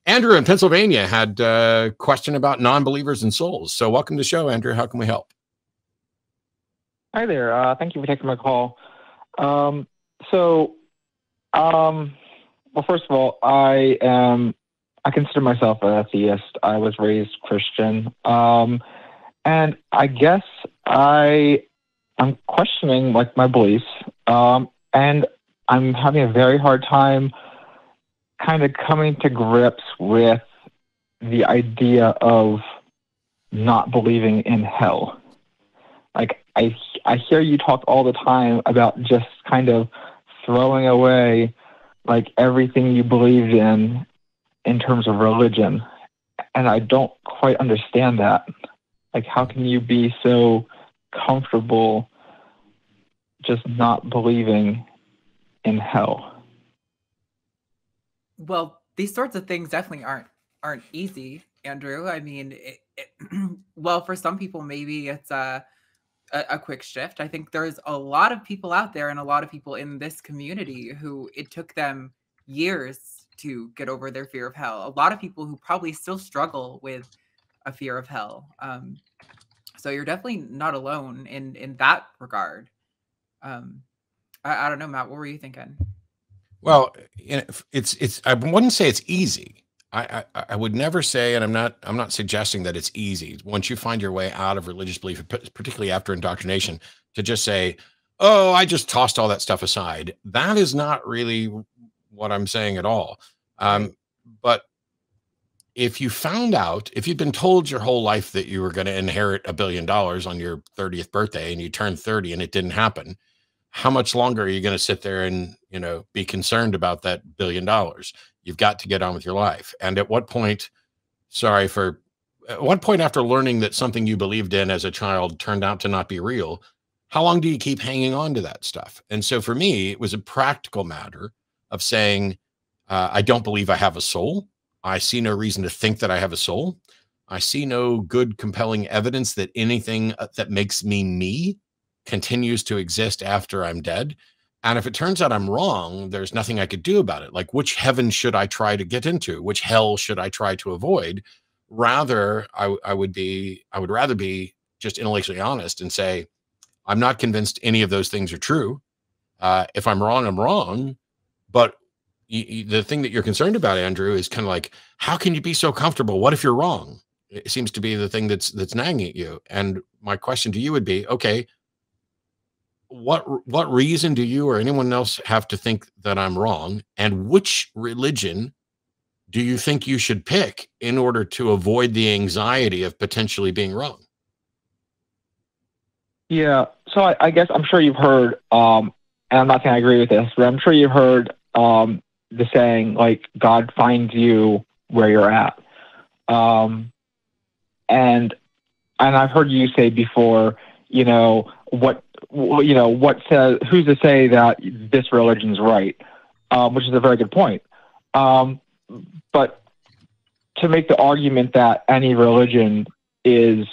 Andrew in Pennsylvania had a question about non-believers and souls. So welcome to the show, Andrew. How can we help? Hi there. Thank you for taking my call. Well, first of all, I consider myself an atheist. I was raised Christian. And I guess I'm questioning like my beliefs. And I'm having a very hard time kind of coming to grips with the idea of not believing in hell. Like I hear you talk all the time about just kind of throwing away like everything you believed in terms of religion. And I don't quite understand that. Like, how can you be so comfortable just not believing in hell? Well, these sorts of things definitely aren't easy, Andrew. I mean, well, for some people, maybe it's a quick shift. I think there's a lot of people out there and a lot of people in this community who it took them years to get over their fear of hell. A lot of people who probably still struggle with a fear of hell. So you're definitely not alone in that regard. I don't know, Matt, what were you thinking? Well, it's I wouldn't say it's easy. I would never say, and I'm not suggesting that it's easy once you find your way out of religious belief, particularly after indoctrination, to just say, oh, I just tossed all that stuff aside. That is not really what I'm saying at all. But if you found out, if you'd been told your whole life that you were going to inherit $1 billion on your 30th birthday and you turned 30 and it didn't happen, how much longer are you going to sit there and, be concerned about that $1 billion? You've got to get on with your life. And at what point, after learning that something you believed in as a child turned out to not be real, how long do you keep hanging on to that stuff? And so for me, it was a practical matter of saying, I don't believe I have a soul. I see no reason to think that I have a soul. I see no good, compelling evidence that anything that makes me continues to exist after I'm dead. And if it turns out I'm wrong, there's nothing I could do about it. Like, which heaven should I try to get into? Which hell should I try to avoid? Rather, I would rather be just intellectually honest and say, I'm not convinced any of those things are true. If I'm wrong, I'm wrong. But the thing that you're concerned about, Andrew, is kind of like, how can you be so comfortable? What if you're wrong? It seems to be the thing that's nagging at you. And my question to you would be, okay, what reason do you or anyone else have to think that I'm wrong? And which religion do you think you should pick in order to avoid the anxiety of potentially being wrong? Yeah. So I guess I'm sure you've heard, and I'm not saying I agree with this, but I'm sure you've heard the saying, like, God finds you where you're at. And I've heard you say before, what says, who's to say that this religion's right? Which is a very good point. But to make the argument that any religion is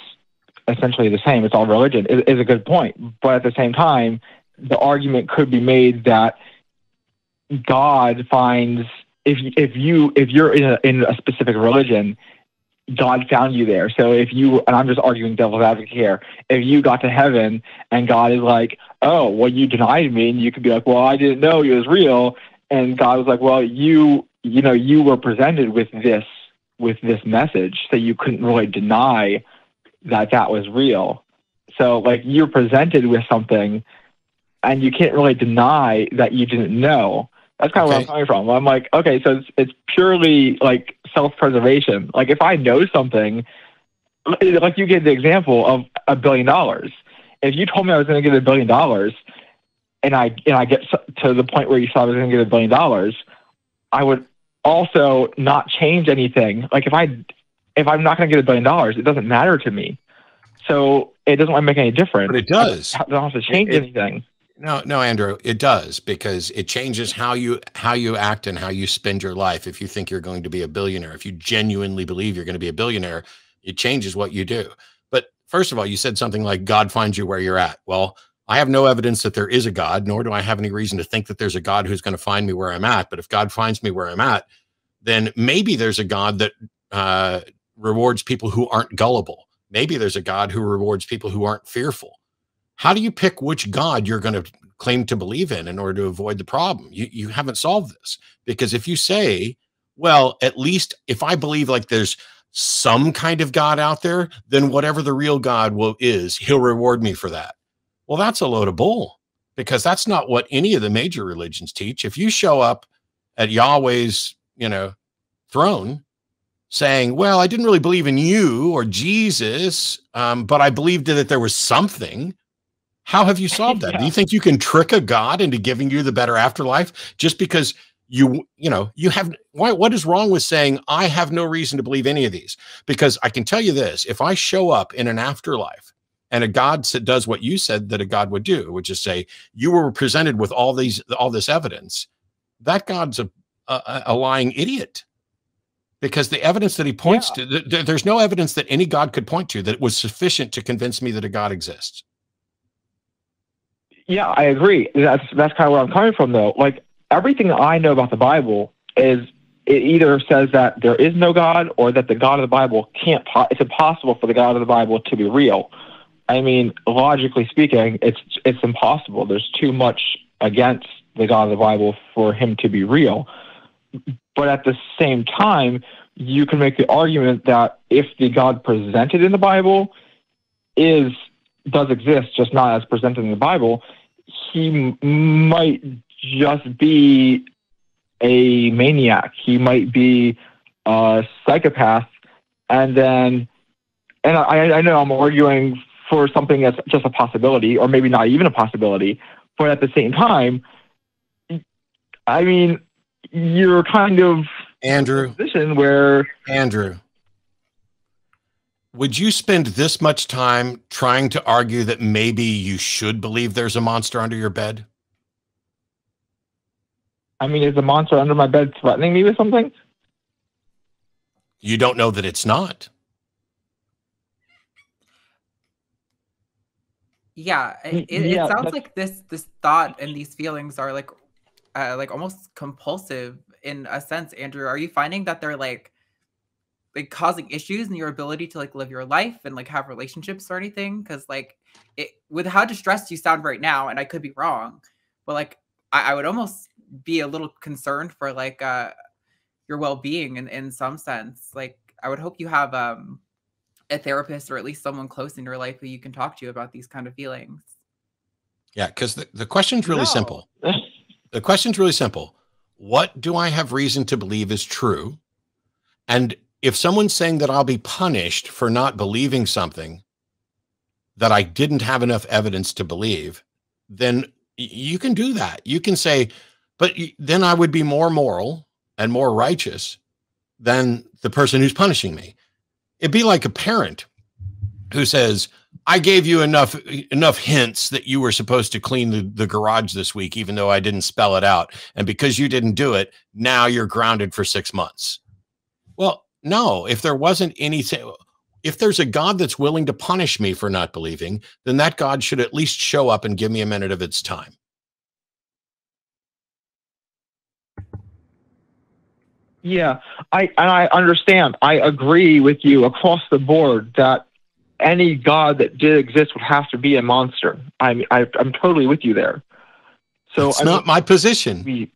essentially the same, it's all religion, is a good point. But at the same time, the argument could be made that God finds, if you're in a specific religion, God found you there. So if you, and I'm just arguing devil's advocate here, if you got to heaven and God is like, oh, well, you denied me, and you could be like, well, I didn't know it was real. And God was like, well, you were presented with this message, so you couldn't really deny that was real. So like, you're presented with something and you can't really deny that you didn't know. That's kind of where I'm coming from. I'm like, okay, so it's purely like self-preservation. Like, if I know something, like you gave the example of $1 billion. If you told me I was going to get $1 billion, and I get to the point where you saw I was going to get $1 billion, I would also not change anything. Like, if I'm not going to get $1 billion, it doesn't matter to me. So it doesn't really make any difference. But it does. I don't have to change anything. No, Andrew, it does, because it changes how you act and how you spend your life. If you think you're going to be a billionaire, if you genuinely believe you're going to be a billionaire, it changes what you do. But first of all, you said something like God finds you where you're at. Well, I have no evidence that there is a God, nor do I have any reason to think that there's a God who's going to find me where I'm at. But if God finds me where I'm at, then maybe there's a God that rewards people who aren't gullible. Maybe there's a God who rewards people who aren't fearful. How do you pick which God you're going to claim to believe in order to avoid the problem? You haven't solved this, because if you say, well, at least if I believe like there's some kind of God out there, then whatever the real God is, he'll reward me for that. Well, that's a load of bull, because that's not what any of the major religions teach. If you show up at Yahweh's, throne saying, well, I didn't really believe in you or Jesus, but I believed that there was something. How have you solved that? Yeah. Do you think you can trick a God into giving you the better afterlife just because you have, what is wrong with saying, I have no reason to believe any of these? Because I can tell you this, if I show up in an afterlife and a God does what you said that a God would do, which is say, you were presented with all this evidence, that God's a lying idiot. Because the evidence that he points to, there's no evidence that any God could point to that was sufficient to convince me that a God exists. Yeah, I agree. That's kind of where I'm coming from, though. Like, everything I know about the Bible is it either says that there is no God or that the God of the Bible it's impossible for the God of the Bible to be real. I mean, logically speaking, it's impossible. There's too much against the God of the Bible for him to be real. But at the same time, you can make the argument that if the God presented in the Bible does exist, just not as presented in the Bible, he might just be a maniac. He might be a psychopath. And I know I'm arguing for something that's just a possibility, or maybe not even a possibility, but at the same time, I mean, you're kind of Andrew, in a position where would you spend this much time trying to argue that maybe you should believe there's a monster under your bed? I mean, is the monster under my bed threatening me with something? You don't know that it's not. Yeah, it sounds like this thought and these feelings are like almost compulsive in a sense. Andrew, are you finding that they're like causing issues in your ability to like live your life and like have relationships or anything? Because like with how distressed you sound right now, and I could be wrong, but like I would almost be a little concerned for like your well-being in some sense. Like I would hope you have a therapist or at least someone close in your life who you can talk to about these kind of feelings. Yeah, because the question's really simple. The question's really simple. What do I have reason to believe is true? And if someone's saying that I'll be punished for not believing something that I didn't have enough evidence to believe, then you can do that. You can say, but then I would be more moral and more righteous than the person who's punishing me. It'd be like a parent who says, I gave you enough hints that you were supposed to clean the garage this week, even though I didn't spell it out. And because you didn't do it, now you're grounded for 6 months. Well, no, if there wasn't anything, if there's a God that's willing to punish me for not believing, then that God should at least show up and give me a minute of its time. Yeah, I understand. I agree with you across the board that any God that did exist would have to be a monster. I'm totally with you there. So it's not my position.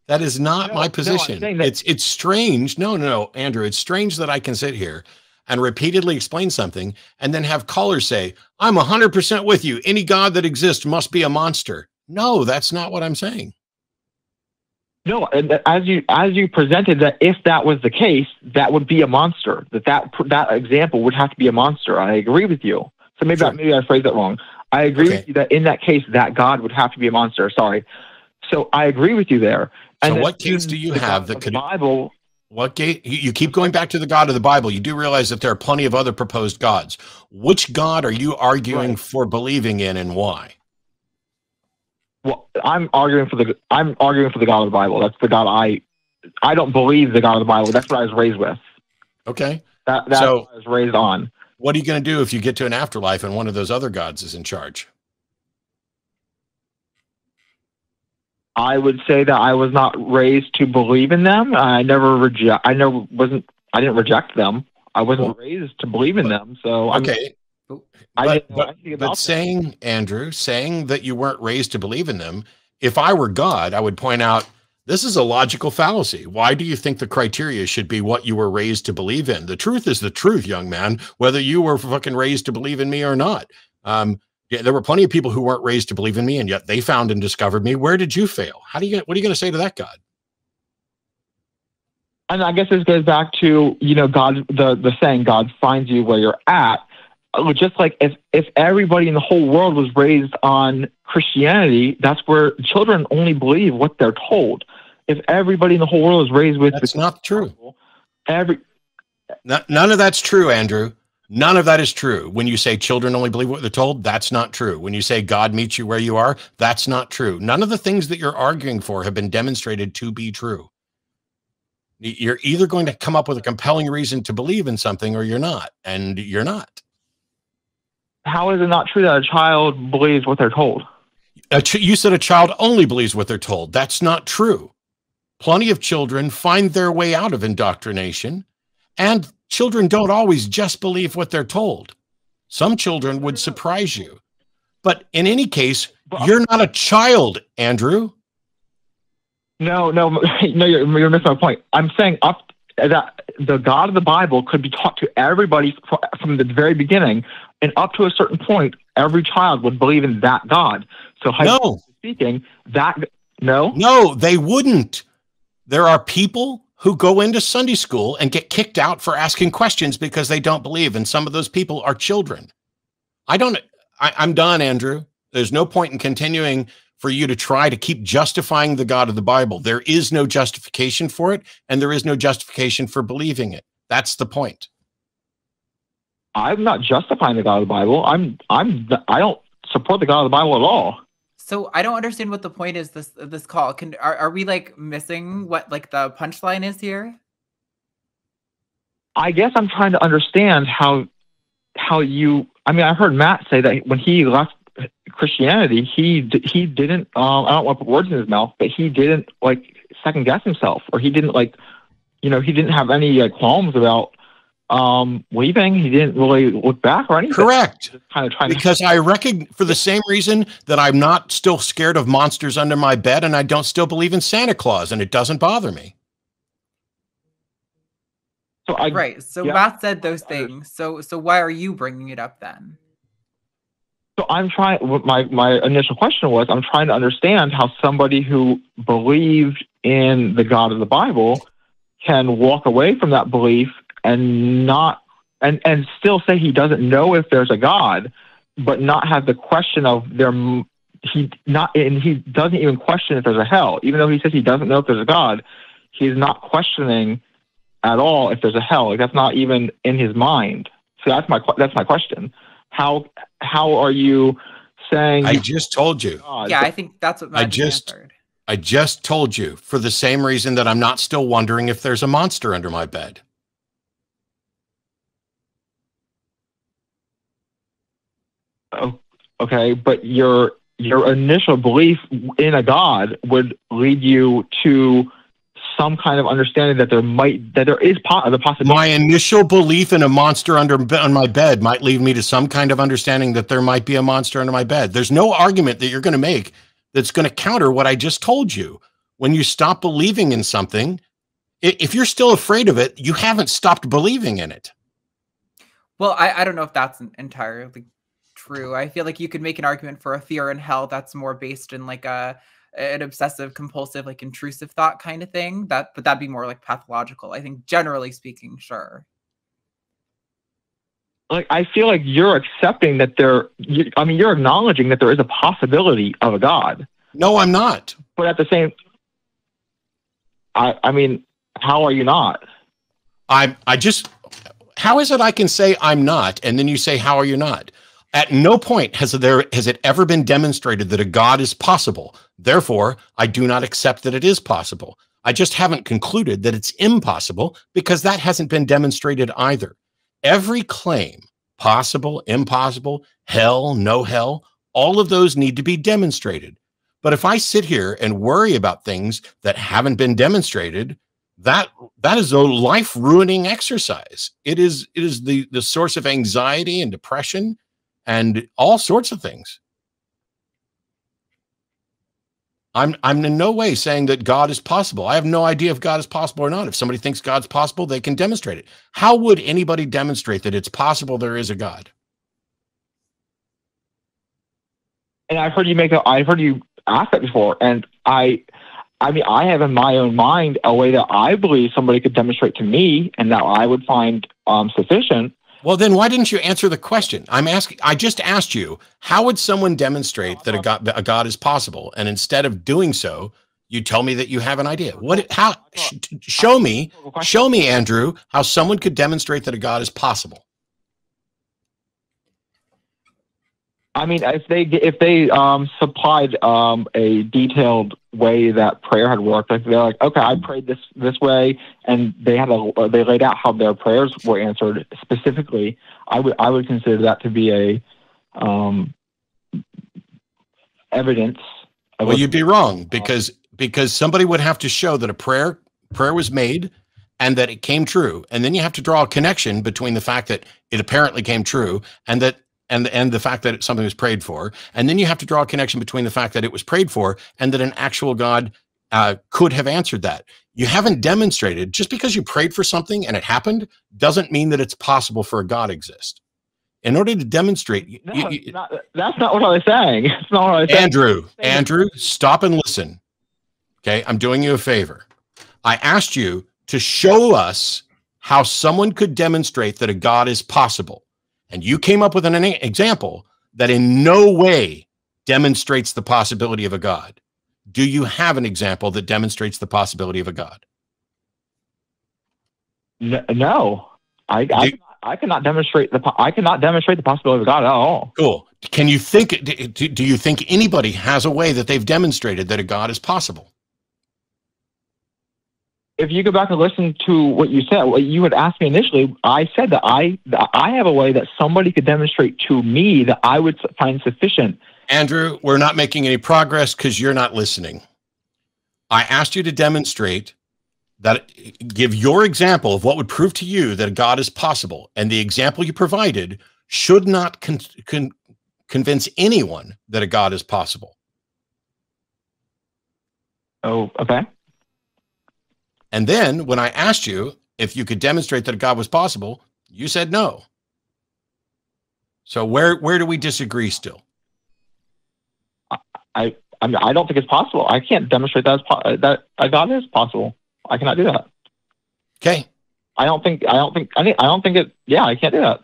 That is not my position. No, it's strange. No, Andrew, it's strange that I can sit here and repeatedly explain something and then have callers say, I'm 100% with you. Any God that exists must be a monster. No, that's not what I'm saying. No, as you presented that if that was the case, that would be a monster. That example would have to be a monster. I agree with you. So maybe I phrased that wrong. I agree with you that in that case, that God would have to be a monster. Sorry. So I agree with you there. And so what case do you have that could Bible? What gate? You keep going back to the God of the Bible. You do realize that there are plenty of other proposed gods. Which God are you arguing for believing in, and why? Well, I'm arguing for the God of the Bible. That's the God I don't believe the God of the Bible. That's what I was raised with. Okay. That's what I was raised on. What are you going to do if you get to an afterlife and one of those other gods is in charge? I would say that I was not raised to believe in them. I didn't reject them. I wasn't raised to believe in them. So okay. I didn't know But anything about saying, Andrew, saying that you weren't raised to believe in them, if I were God, I would point out, this is a logical fallacy. Why do you think the criteria should be what you were raised to believe in? The truth is the truth, young man, whether you were fucking raised to believe in me or not. Yeah, there were plenty of people who weren't raised to believe in me, and yet they found and discovered me. Where did you fail? What are you going to say to that God? And I guess this goes back to, God, the saying, God finds you where you're at. Just like if everybody in the whole world was raised on Christianity, that's where children only believe what they're told. If everybody in the whole world is raised with, that's not true. None of that's true, Andrew. None of that is true. When you say children only believe what they're told, that's not true. When you say God meets you where you are, that's not true. None of the things that you're arguing for have been demonstrated to be true. You're either going to come up with a compelling reason to believe in something or you're not, and you're not. How is it not true that a child believes what they're told? You said a child only believes what they're told. That's not true. Plenty of children find their way out of indoctrination, and children don't always just believe what they're told. Some children would surprise you. But in any case, you're not a child, Andrew. No, you're missing my point. I'm saying that the God of the Bible could be taught to everybody from the very beginning, and up to a certain point, every child would believe in that God. So, speaking, no, they wouldn't. There are people who go into Sunday school and get kicked out for asking questions because they don't believe, and some of those people are children. I'm done, Andrew. There's no point in continuing for you to try to keep justifying the God of the Bible. There is no justification for it, and there is no justification for believing it. That's the point. I'm not justifying the God of the Bible. I don't support the God of the Bible at all. So I don't understand what the point is this call. Are we like missing what like the punchline is here? I guess I'm trying to understand how you. I mean, I heard Matt say that when he left Christianity, he didn't. I don't want to put words in his mouth, but he didn't like second guess himself, or he didn't like, he didn't have any qualms about leaving. He didn't really look back or anything. Correct. Just kind of trying because I reckon for the same reason that I'm not still scared of monsters under my bed, and I don't still believe in Santa Claus, and it doesn't bother me. So Matt said those things. So why are you bringing it up then? So I'm trying. My initial question was, I'm trying to understand how somebody who believed in the God of the Bible can walk away from that belief and not and still say he doesn't know if there's a God, but not have the question of he doesn't even question if there's a hell, even though he says he doesn't know if there's a God. He's not questioning at all if there's a hell. Like, that's not even in his mind. So that's my question. How are you saying? I just told you. Yeah, I think that's what Matt answered. I just told you, for the same reason that I'm not still wondering if there's a monster under my bed. Oh, okay, but your initial belief in a God would lead you to some kind of understanding that there is the possibility. My initial belief in a monster on my bed might lead me to some kind of understanding that there might be a monster under my bed. There's no argument that you're going to make that's going to counter what I just told you. When you stop believing in something, if you're still afraid of it, you haven't stopped believing in it. Well, I don't know if that's entirely true. I feel like you could make an argument for a fear in hell that's more based in like an obsessive compulsive, like intrusive thought kind of thing. But that'd be more like pathological. I think generally speaking, sure. Like, I feel like you're accepting that you're acknowledging that there is a possibility of a God. No, I'm not. But at the same, I mean, how are you not? How is it I can say I'm not, and then you say, how are you not? At no point has it ever been demonstrated that a God is possible. Therefore, I do not accept that it is possible. I just haven't concluded that it's impossible because that hasn't been demonstrated either. Every claim, possible, impossible, hell, no hell, all of those need to be demonstrated. But if I sit here and worry about things that haven't been demonstrated, that is a life-ruining exercise. It is the source of anxiety and depression and all sorts of things. I'm in no way saying that God is possible. I have no idea if God is possible or not. If somebody thinks God's possible, they can demonstrate it. How would anybody demonstrate that it's possible there is a God? And I've heard you ask that before, and I mean, I have in my own mind a way that I believe somebody could demonstrate to me, and that I would find sufficient. Well, then why didn't you answer the question? I just asked you, how would someone demonstrate that a God is possible? And instead of doing so, you tell me that you have an idea. Show me, Andrew, how someone could demonstrate that a God is possible. I mean, if they supplied a detailed way that prayer had worked, like they're like, okay, I prayed this way, and they laid out how their prayers were answered specifically, I would consider that to be a evidence. Well, you'd be wrong, because somebody would have to show that a prayer was made and that it came true, and then you have to draw a connection between the fact that it apparently came true and the fact that something was prayed for. And then you have to draw a connection between the fact that it was prayed for and that an actual God could have answered that. You haven't demonstrated. Just because you prayed for something and it happened doesn't mean that it's possible for a God exist. In order to demonstrate, that's not what I was saying. It's not what I was saying. Andrew, stop and listen. Okay, I'm doing you a favor. I asked you to show us how someone could demonstrate that a God is possible. And you came up with an example that in no way demonstrates the possibility of a God. Do you have an example that demonstrates the possibility of a God? No, I cannot demonstrate the possibility of God at all. Cool. Can you think? Do you think anybody has a way that they've demonstrated that a God is possible? If you go back and listen to what you said, what you had asked me initially, I said that I have a way that somebody could demonstrate to me that I would find sufficient. Andrew, we're not making any progress because you're not listening. I asked you to demonstrate that, give your example of what would prove to you that a God is possible. And the example you provided should not convince anyone that a God is possible. Oh, okay. And then when I asked you if you could demonstrate that a God was possible, you said no. So where do we disagree still? I mean, I don't think it's possible. I can't demonstrate that a God is possible. I cannot do that. Okay. I don't think it. Yeah, I can't do that.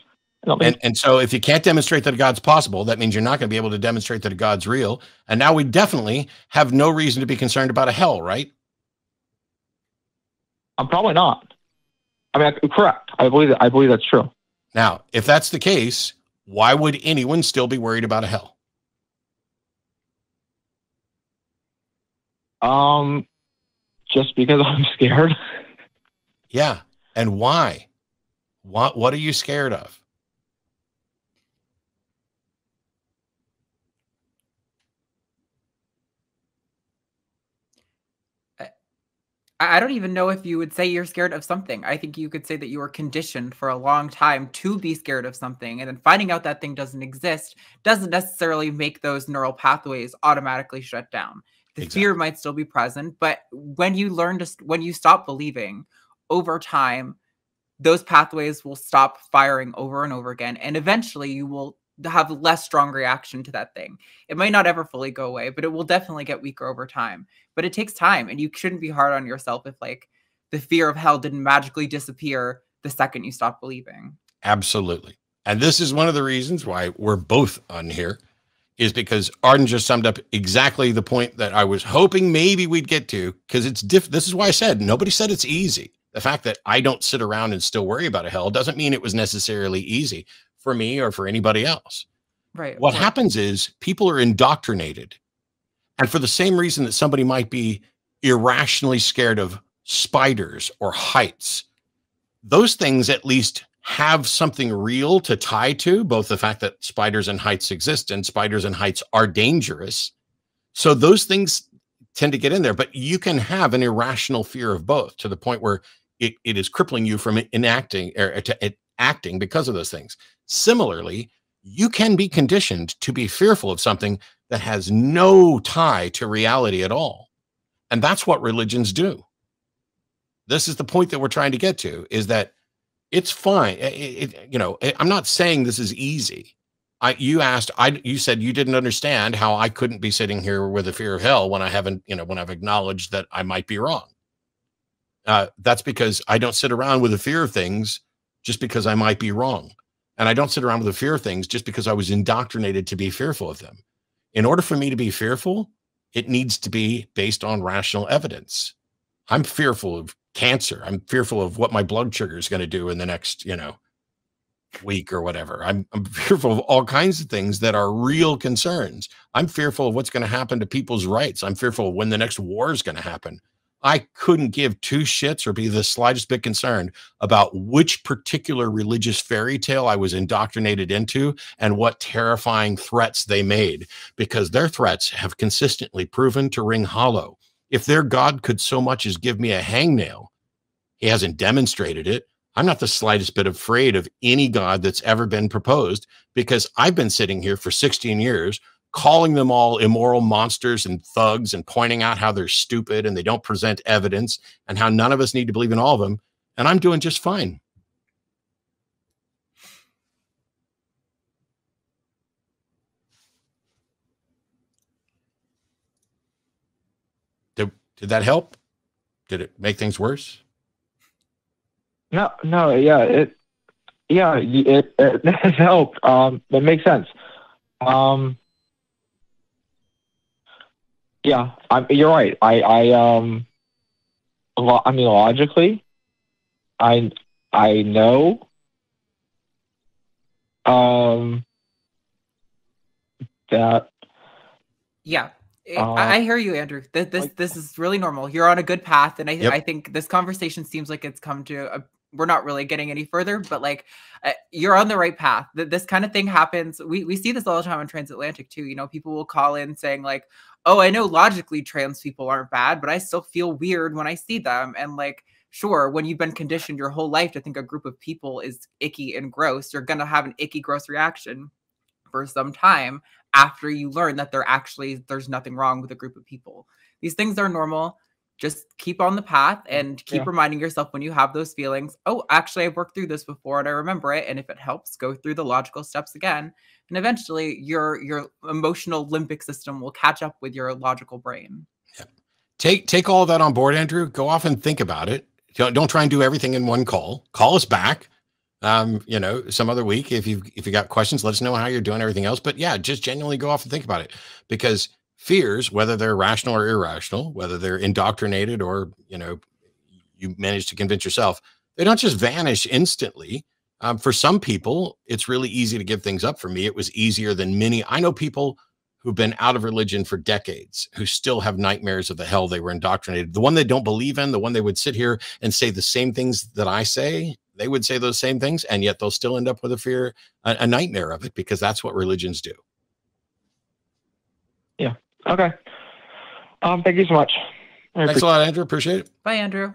And so if you can't demonstrate that a God's possible, that means you're not going to be able to demonstrate that a God's real. And now we definitely have no reason to be concerned about a hell, right? I'm probably not. I mean, correct. I believe that's true. Now, if that's the case, why would anyone still be worried about a hell? Just because I'm scared. Yeah. And why? What are you scared of? I don't even know if you would say you're scared of something. I think you could say that you were conditioned for a long time to be scared of something, and then finding out that thing doesn't exist doesn't necessarily make those neural pathways automatically shut down. The fear might still be present, but when you stop believing, over time, those pathways will stop firing over and over again, and eventually you will have less strong reaction to that thing. It might not ever fully go away, but it will definitely get weaker over time. But it takes time, and you shouldn't be hard on yourself if like the fear of hell didn't magically disappear the second you stop believing. Absolutely. And this is one of the reasons why we're both on here, is because Arden just summed up exactly the point that I was hoping maybe we'd get to, because it's this is why I said nobody said it's easy. The fact that I don't sit around and still worry about a hell doesn't mean it was necessarily easy for me or for anybody else. Right. What happens is people are indoctrinated. And for the same reason that somebody might be irrationally scared of spiders or heights, those things at least have something real to tie to, both the fact that spiders and heights exist and spiders and heights are dangerous. So those things tend to get in there, but you can have an irrational fear of both to the point where it is crippling you from enacting or acting because of those things. Similarly, you can be conditioned to be fearful of something that has no tie to reality at all. And that's what religions do. This is the point that we're trying to get to, is that it's fine. I'm not saying this is easy. You said you didn't understand how I couldn't be sitting here with a fear of hell when I haven't, when I've acknowledged that I might be wrong. That's because I don't sit around with a fear of things just because I might be wrong. And I don't sit around with a fear of things just because I was indoctrinated to be fearful of them. In order for me to be fearful, it needs to be based on rational evidence. I'm fearful of cancer. I'm fearful of what my blood sugar is going to do in the next, week or whatever. I'm fearful of all kinds of things that are real concerns. I'm fearful of what's going to happen to people's rights. I'm fearful of when the next war is going to happen. I couldn't give two shits or be the slightest bit concerned about which particular religious fairy tale I was indoctrinated into and what terrifying threats they made, because their threats have consistently proven to ring hollow. If their God could so much as give me a hangnail, he hasn't demonstrated it. I'm not the slightest bit afraid of any God that's ever been proposed, because I've been sitting here for 16 years calling them all immoral monsters and thugs and pointing out how they're stupid and they don't present evidence and how none of us need to believe in all of them. And I'm doing just fine. Did that help? Did it make things worse? No, yeah, it has helped. That makes sense. Yeah, you're right. I mean, logically, I know, that. Yeah. I hear you, Andrew. This is really normal. You're on a good path, and I think this conversation seems like it's come to we're not really getting any further, but like you're on the right path. This kind of thing happens. We see this all the time on Transatlantic too. People will call in saying like, "Oh, I know logically trans people aren't bad, but I still feel weird when I see them." And like, sure, when you've been conditioned your whole life to think a group of people is icky and gross, you're gonna have an icky, gross reaction for some time after you learn that there's nothing wrong with a group of people. These things are normal. Just keep on the path and keep reminding yourself when you have those feelings, oh, actually I've worked through this before and I remember it. And if it helps, go through the logical steps again. And eventually your emotional limbic system will catch up with your logical brain. Yeah. Take all of that on board, Andrew. Go off and think about it. Don't try and do everything in one call. Call us back. Some other week, if you got questions, let us know how you're doing, everything else. But yeah, just genuinely go off and think about it, because fears, whether they're rational or irrational, whether they're indoctrinated or, you manage to convince yourself, they don't just vanish instantly. For some people, it's really easy to give things up. For me, it was easier than many. I know people who've been out of religion for decades, who still have nightmares of the hell they were indoctrinated. The one they don't believe in, the one they would sit here and say the same things that I say, they would say those same things, and yet they'll still end up with a fear, a nightmare of it, because that's what religions do. Yeah. Okay. Thank you so much. Thanks a lot, Andrew. Appreciate it. Bye, Andrew.